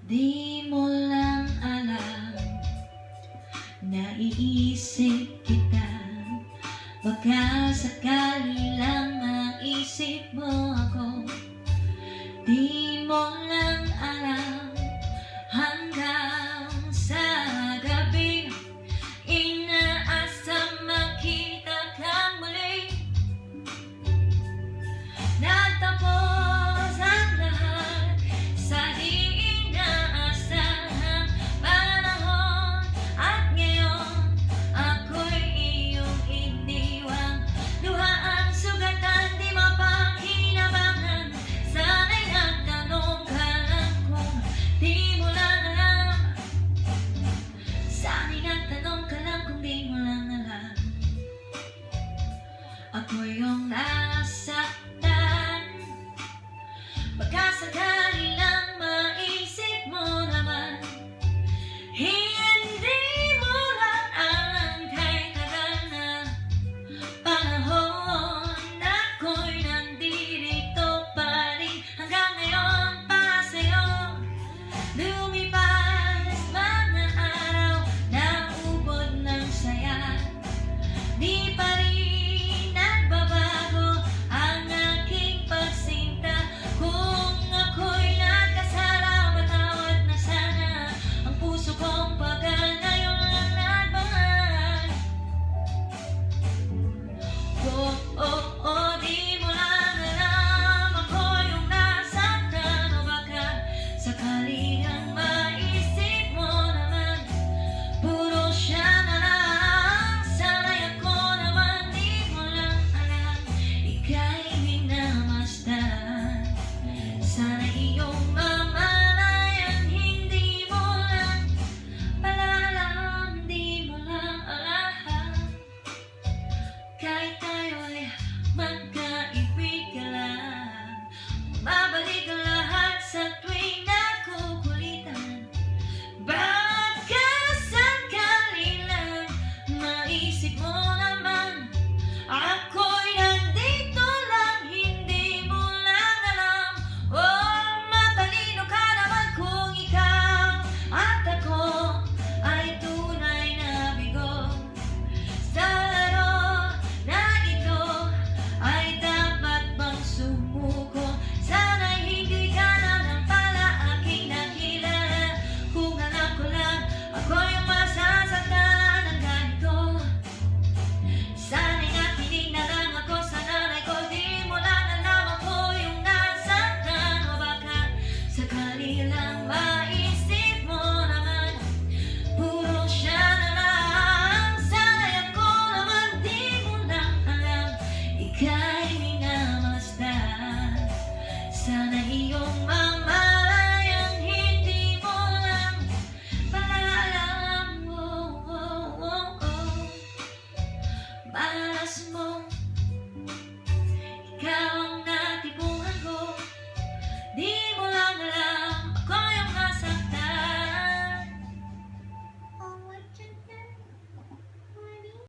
Di mo lang alam, naiisip kita. Baka sakali lang maisip mo ako. Di mo lang alam, hanggang sa gabi inaasam makita kang muli. Nagtapos ang lahat sa di inaasahang panahon, at ngayon ako'y iyong iniwang. Luha ang sugatan, di mapakinabangan. Sana'y nagtanong ka lang kung di mo lang alam. Sana'y nagtanong ka lang kung di mo lang alam. Ako yung nasaktan. Baka sakali lang maisip mo naman, hindi mo lang alam kay tagal na panahon. Ako'y nandito pa rin hanggang ngayon para sa'yo. Lumipas mga araw, naubod ng saya. Di pa rin nagbabago ang aking pagsinta. Kung ako'y nagkasala, matawad na sana ang puso kong pagka ngayon lang nagmahal. Oh, oh, oh, di mo lang alam, ako yung nasaktan. O baka sakali ang maisip mo naman, puro siya na lang. Sana'y ako naman, di mo lang alam, ika'y minamasdan. Sana iyong